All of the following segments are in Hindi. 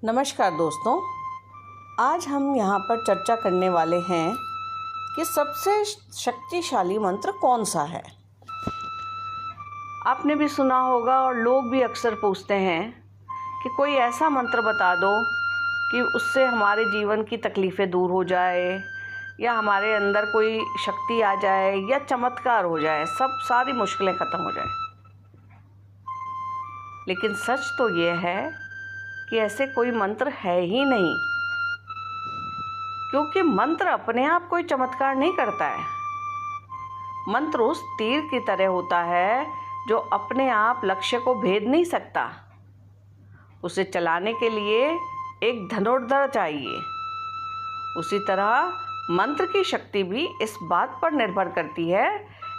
नमस्कार दोस्तों, आज हम यहाँ पर चर्चा करने वाले हैं कि सबसे शक्तिशाली मंत्र कौन सा है। आपने भी सुना होगा और लोग भी अक्सर पूछते हैं कि कोई ऐसा मंत्र बता दो कि उससे हमारे जीवन की तकलीफ़ें दूर हो जाए या हमारे अंदर कोई शक्ति आ जाए या चमत्कार हो जाए, सारी मुश्किलें ख़त्म हो जाए। लेकिन सच तो ये है कि ऐसे कोई मंत्र है ही नहीं, क्योंकि मंत्र अपने आप कोई चमत्कार नहीं करता है। मंत्र उस तीर की तरह होता है जो अपने आप लक्ष्य को भेद नहीं सकता। उसे चलाने के लिए एक धनुर्धर चाहिए। उसी तरह मंत्र की शक्ति भी इस बात पर निर्भर करती है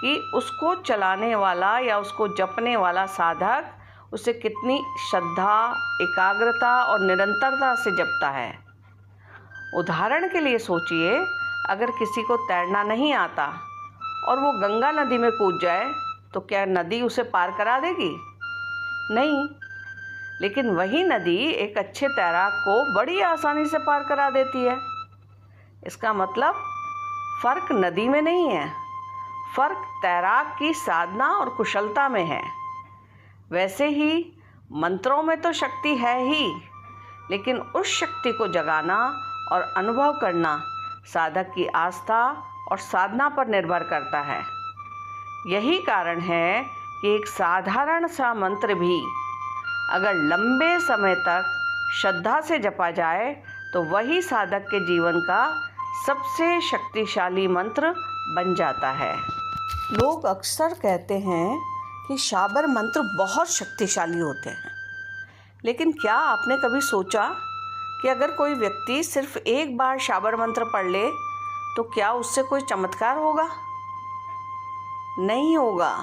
कि उसको चलाने वाला या उसको जपने वाला साधक उसे कितनी श्रद्धा, एकाग्रता और निरंतरता से जपता है। उदाहरण के लिए सोचिए, अगर किसी को तैरना नहीं आता और वो गंगा नदी में कूद जाए तो क्या नदी उसे पार करा देगी? नहीं। लेकिन वही नदी एक अच्छे तैराक को बड़ी आसानी से पार करा देती है। इसका मतलब फ़र्क नदी में नहीं है, फ़र्क तैराक की साधना और कुशलता में है। वैसे ही मंत्रों में तो शक्ति है ही, लेकिन उस शक्ति को जगाना और अनुभव करना साधक की आस्था और साधना पर निर्भर करता है। यही कारण है कि एक साधारण सा मंत्र भी अगर लंबे समय तक श्रद्धा से जपा जाए तो वही साधक के जीवन का सबसे शक्तिशाली मंत्र बन जाता है। लोग अक्सर कहते हैं कि शाबर मंत्र बहुत शक्तिशाली होते हैं, लेकिन क्या आपने कभी सोचा कि अगर कोई व्यक्ति सिर्फ एक बार शाबर मंत्र पढ़ ले तो क्या उससे कोई चमत्कार होगा? नहीं होगा।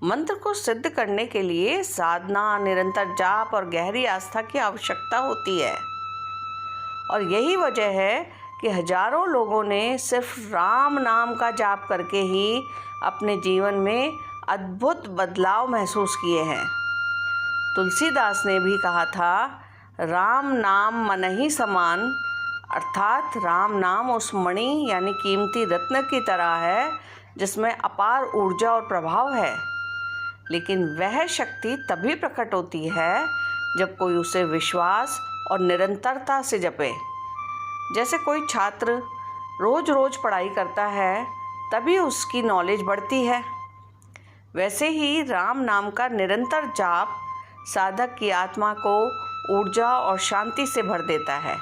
मंत्र को सिद्ध करने के लिए साधना, निरंतर जाप और गहरी आस्था की आवश्यकता होती है। और यही वजह है कि हजारों लोगों ने सिर्फ राम नाम का जाप करके ही अपने जीवन में अद्भुत बदलाव महसूस किए हैं। तुलसीदास ने भी कहा था, राम नाम मन ही समान, अर्थात राम नाम उस मणि यानी कीमती रत्न की तरह है जिसमें अपार ऊर्जा और प्रभाव है। लेकिन वह शक्ति तभी प्रकट होती है जब कोई उसे विश्वास और निरंतरता से जपे। जैसे कोई छात्र रोज रोज पढ़ाई करता है तभी उसकी नॉलेज बढ़ती है, वैसे ही राम नाम का निरंतर जाप साधक की आत्मा को ऊर्जा और शांति से भर देता है।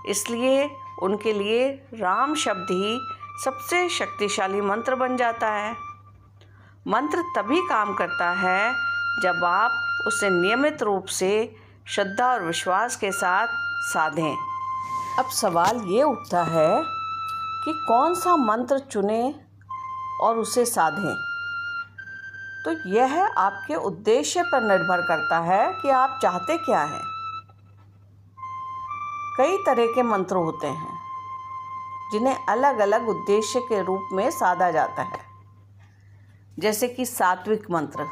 इसलिए उनके लिए राम शब्द ही सबसे शक्तिशाली मंत्र बन जाता है। मंत्र तभी काम करता है जब आप उसे नियमित रूप से श्रद्धा और विश्वास के साथ साधें। अब सवाल ये उठता है कि कौन सा मंत्र चुनें और उसे साधें। तो यह आपके उद्देश्य पर निर्भर करता है कि आप चाहते क्या हैं। कई तरह के मंत्र होते हैं जिन्हें अलग अलग उद्देश्य के रूप में साधा जाता है। जैसे कि सात्विक मंत्र,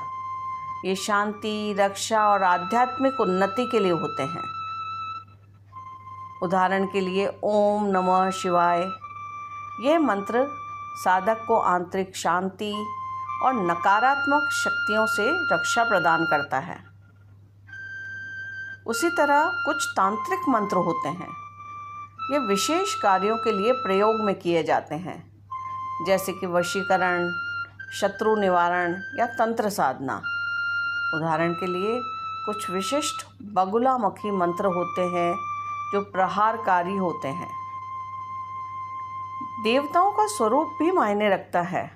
ये शांति, रक्षा और आध्यात्मिक उन्नति के लिए होते हैं। उदाहरण के लिए ओम नमः शिवाय, यह मंत्र साधक को आंतरिक शांति और नकारात्मक शक्तियों से रक्षा प्रदान करता है। उसी तरह कुछ तांत्रिक मंत्र होते हैं, ये विशेष कार्यों के लिए प्रयोग में किए जाते हैं, जैसे कि वशीकरण, शत्रु निवारण या तंत्र साधना। उदाहरण के लिए कुछ विशिष्ट बगुलामुखी मंत्र होते हैं जो प्रहारकारी होते हैं। देवताओं का स्वरूप भी मायने रखता है,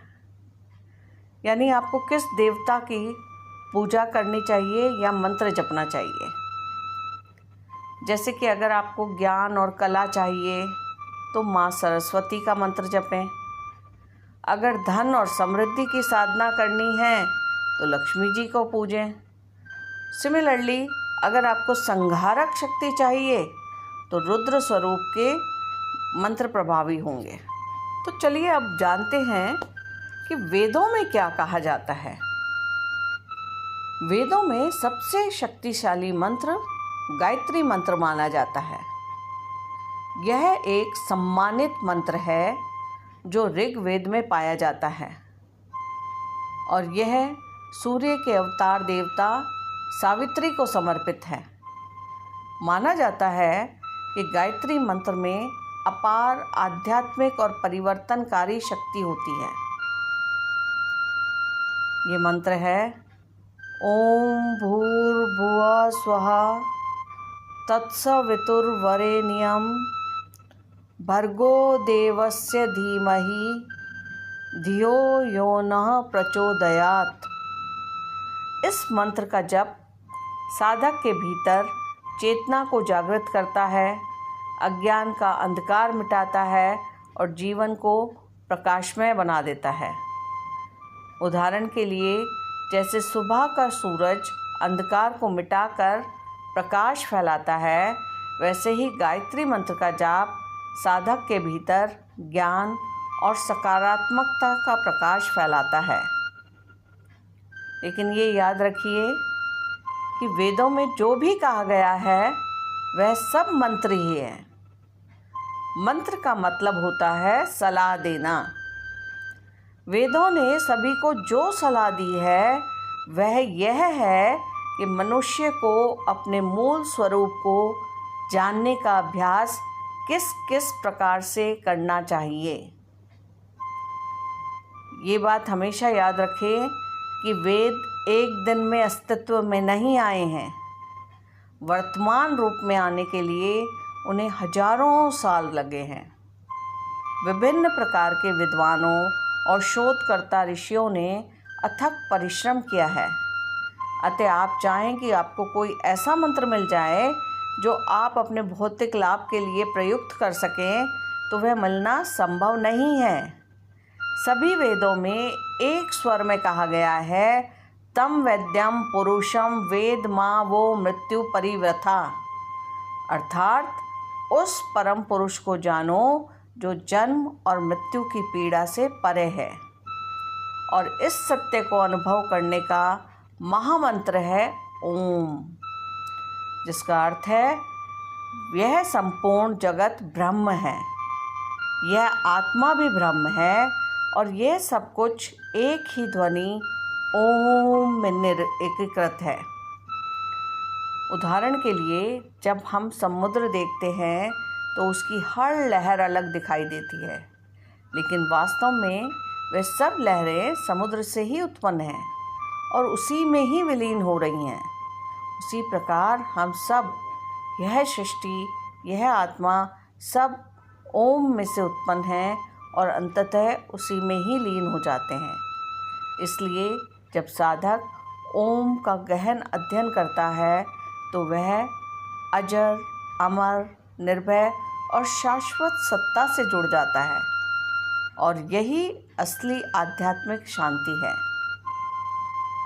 यानी आपको किस देवता की पूजा करनी चाहिए या मंत्र जपना चाहिए। जैसे कि अगर आपको ज्ञान और कला चाहिए तो माँ सरस्वती का मंत्र जपें। अगर धन और समृद्धि की साधना करनी है तो लक्ष्मी जी को पूजें। सिमिलरली अगर आपको संहारक शक्ति चाहिए तो रुद्र स्वरूप के मंत्र प्रभावी होंगे। तो चलिए अब जानते हैं कि वेदों में क्या कहा जाता है। वेदों में सबसे शक्तिशाली मंत्र गायत्री मंत्र माना जाता है। यह एक सम्मानित मंत्र है जो ऋग्वेद में पाया जाता है और यह सूर्य के अवतार देवता सावित्री को समर्पित है। माना जाता है कि गायत्री मंत्र में अपार आध्यात्मिक और परिवर्तनकारी शक्ति होती है। ये मंत्र है ओम भूर्भुवः स्वः तत्सवितुर्वरेण्यं भर्गो देवस्य धीमहि धियो यो नः प्रचोदयात्। इस मंत्र का जप साधक के भीतर चेतना को जागृत करता है, अज्ञान का अंधकार मिटाता है और जीवन को प्रकाशमय बना देता है। उदाहरण के लिए जैसे सुबह का सूरज अंधकार को मिटाकर प्रकाश फैलाता है, वैसे ही गायत्री मंत्र का जाप साधक के भीतर ज्ञान और सकारात्मकता का प्रकाश फैलाता है। लेकिन ये याद रखिए कि वेदों में जो भी कहा गया है वह सब मंत्र ही है। मंत्र का मतलब होता है सलाह देना। वेदों ने सभी को जो सलाह दी है वह यह है कि मनुष्य को अपने मूल स्वरूप को जानने का अभ्यास किस किस प्रकार से करना चाहिए। ये बात हमेशा याद रखें कि वेद एक दिन में अस्तित्व में नहीं आए हैं। वर्तमान रूप में आने के लिए उन्हें हजारों साल लगे हैं। विभिन्न प्रकार के विद्वानों और शोधकर्ता ऋषियों ने अथक परिश्रम किया है। अतः आप चाहें कि आपको कोई ऐसा मंत्र मिल जाए जो आप अपने भौतिक लाभ के लिए प्रयुक्त कर सकें, तो वह मिलना संभव नहीं है। सभी वेदों में एक स्वर में कहा गया है तम वेद्यम पुरुषम वेद माँ वो मृत्यु परिव्रथा, अर्थात उस परम पुरुष को जानो जो जन्म और मृत्यु की पीड़ा से परे है। और इस सत्य को अनुभव करने का महामंत्र है ओम, जिसका अर्थ है यह संपूर्ण जगत ब्रह्म है, यह आत्मा भी ब्रह्म है और यह सब कुछ एक ही ध्वनि ओम में एकीकृत है। उदाहरण के लिए जब हम समुद्र देखते हैं तो उसकी हर लहर अलग दिखाई देती है, लेकिन वास्तव में वे सब लहरें समुद्र से ही उत्पन्न हैं और उसी में ही विलीन हो रही हैं। उसी प्रकार हम सब, यह सृष्टि, यह आत्मा, सब ओम में से उत्पन्न हैं और अंततः उसी में ही लीन हो जाते हैं। इसलिए जब साधक ओम का गहन अध्ययन करता है तो वह अजर, अमर, निर्भय और शाश्वत सत्ता से जुड़ जाता है और यही असली आध्यात्मिक शांति है।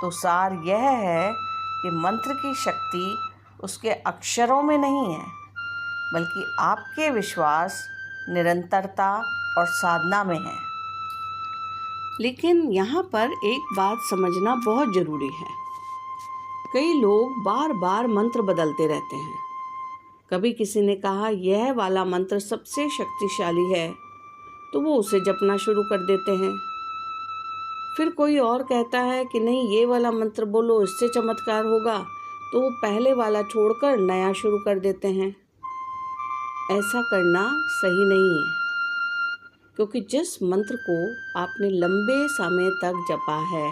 तो सार यह है कि मंत्र की शक्ति उसके अक्षरों में नहीं है, बल्कि आपके विश्वास, निरंतरता और साधना में है। लेकिन यहाँ पर एक बात समझना बहुत ज़रूरी है। कई लोग बार बार मंत्र बदलते रहते हैं। कभी किसी ने कहा यह वाला मंत्र सबसे शक्तिशाली है, तो वो उसे जपना शुरू कर देते हैं। फिर कोई और कहता है कि नहीं, ये वाला मंत्र बोलो, इससे चमत्कार होगा, तो वो पहले वाला छोड़कर नया शुरू कर देते हैं। ऐसा करना सही नहीं है, क्योंकि जिस मंत्र को आपने लंबे समय तक जपा है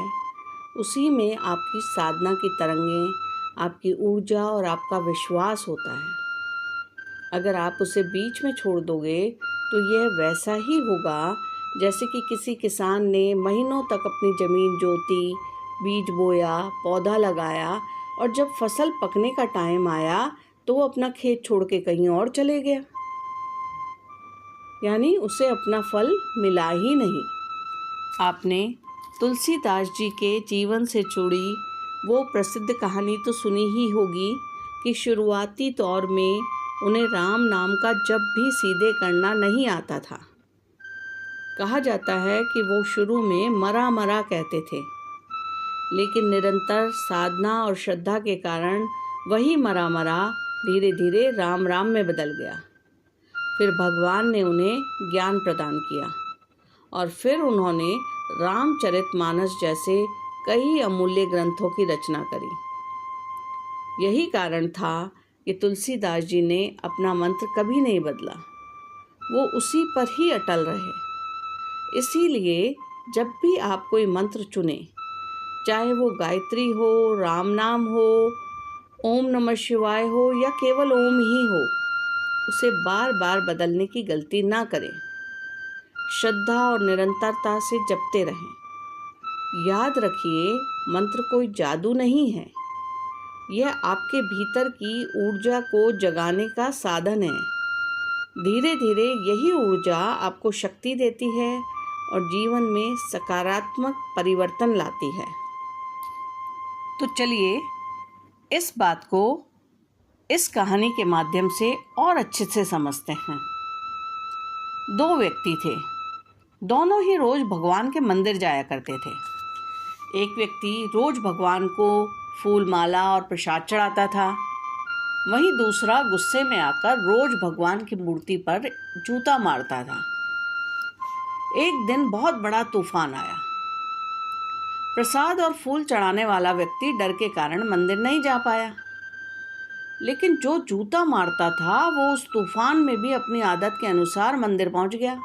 उसी में आपकी साधना की तरंगें, आपकी ऊर्जा और आपका विश्वास होता है। अगर आप उसे बीच में छोड़ दोगे तो यह वैसा ही होगा जैसे कि किसी किसान ने महीनों तक अपनी ज़मीन जोती, बीज बोया, पौधा लगाया और जब फसल पकने का टाइम आया तो वो अपना खेत छोड़ के कहीं और चले गया, यानी उसे अपना फल मिला ही नहीं। आपने तुलसीदास जी के जीवन से जुड़ी वो प्रसिद्ध कहानी तो सुनी ही होगी कि शुरुआती दौर में उन्हें राम नाम का जप भी सीधे करना नहीं आता था। कहा जाता है कि वो शुरू में मरा मरा कहते थे, लेकिन निरंतर साधना और श्रद्धा के कारण वही मरा मरा धीरे धीरे राम राम में बदल गया। फिर भगवान ने उन्हें ज्ञान प्रदान किया और फिर उन्होंने रामचरितमानस जैसे कई अमूल्य ग्रंथों की रचना करी। यही कारण था कि तुलसीदास जी ने अपना मंत्र कभी नहीं बदला, वो उसी पर ही अटल रहे। इसीलिए जब भी आप कोई मंत्र चुने, चाहे वो गायत्री हो, राम नाम हो, ओम नमः शिवाय हो या केवल ओम ही हो, उसे बार बार बदलने की गलती ना करें। श्रद्धा और निरंतरता से जपते रहें। याद रखिए, मंत्र कोई जादू नहीं है, यह आपके भीतर की ऊर्जा को जगाने का साधन है। धीरे धीरे यही ऊर्जा आपको शक्ति देती है और जीवन में सकारात्मक परिवर्तन लाती है। तो चलिए इस बात को इस कहानी के माध्यम से और अच्छे से समझते हैं। दो व्यक्ति थे, दोनों ही रोज भगवान के मंदिर जाया करते थे। एक व्यक्ति रोज भगवान को फूल माला और प्रसाद चढ़ाता था, वहीं दूसरा गुस्से में आकर रोज भगवान की मूर्ति पर जूता मारता था। एक दिन बहुत बड़ा तूफान आया। प्रसाद और फूल चढ़ाने वाला व्यक्ति डर के कारण मंदिर नहीं जा पाया, लेकिन जो जूता मारता था वो उस तूफान में भी अपनी आदत के अनुसार मंदिर पहुंच गया।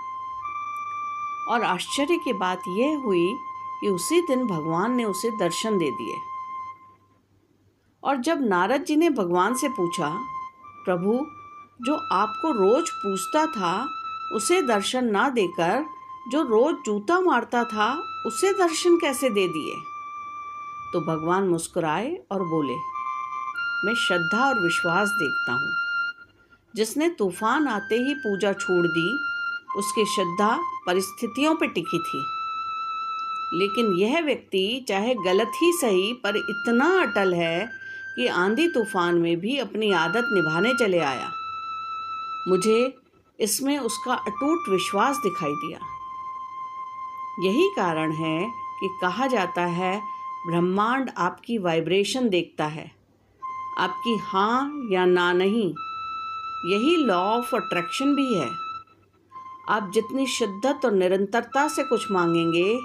और आश्चर्य की बात यह हुई कि उसी दिन भगवान ने उसे दर्शन दे दिए। और जब नारद जी ने भगवान से पूछा, प्रभु, जो आपको रोज पूछता था उसे दर्शन ना देकर जो रोज जूता मारता था उसे दर्शन कैसे दे दिए? तो भगवान मुस्कुराए और बोले, मैं श्रद्धा और विश्वास देखता हूँ। जिसने तूफान आते ही पूजा छोड़ दी, उसकी श्रद्धा परिस्थितियों पर टिकी थी। लेकिन यह व्यक्ति चाहे गलत ही सही पर इतना अटल है कि आंधी तूफान में भी अपनी आदत निभाने चले आया। मुझे इसमें उसका अटूट विश्वास दिखाई दिया। यही कारण है कि कहा जाता है, ब्रह्मांड आपकी वाइब्रेशन देखता है, आपकी हाँ या ना नहीं। यही लॉ ऑफ अट्रैक्शन भी है। आप जितनी शिद्दत और निरंतरता से कुछ मांगेंगे,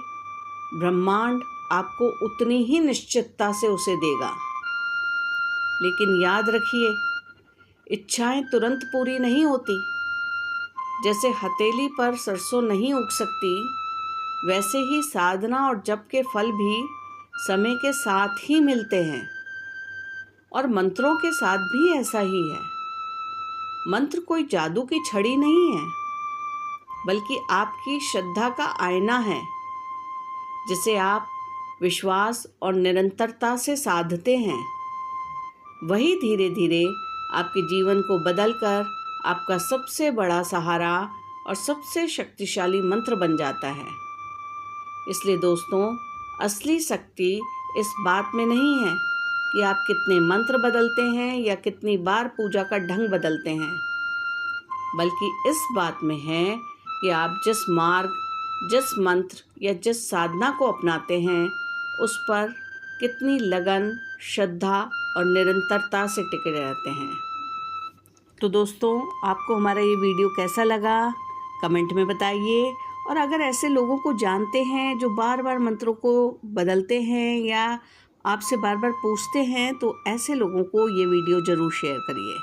ब्रह्मांड आपको उतनी ही निश्चितता से उसे देगा। लेकिन याद रखिए, इच्छाएं तुरंत पूरी नहीं होती। जैसे हथेली पर सरसों नहीं उग सकती, वैसे ही साधना और जप के फल भी समय के साथ ही मिलते हैं। और मंत्रों के साथ भी ऐसा ही है। मंत्र कोई जादू की छड़ी नहीं है, बल्कि आपकी श्रद्धा का आईना है, जिसे आप विश्वास और निरंतरता से साधते हैं। वही धीरे धीरे आपके जीवन को बदलकर आपका सबसे बड़ा सहारा और सबसे शक्तिशाली मंत्र बन जाता है। इसलिए दोस्तों, असली शक्ति इस बात में नहीं है कि आप कितने मंत्र बदलते हैं या कितनी बार पूजा का ढंग बदलते हैं, बल्कि इस बात में है कि आप जिस मार्ग, जिस मंत्र या जिस साधना को अपनाते हैं, उस पर कितनी लगन, श्रद्धा और निरंतरता से टिके रहते हैं। तो दोस्तों, आपको हमारा ये वीडियो कैसा लगा कमेंट में बताइए। और अगर ऐसे लोगों को जानते हैं जो बार बार मंत्रों को बदलते हैं या आपसे बार बार पूछते हैं, तो ऐसे लोगों को ये वीडियो ज़रूर शेयर करिए।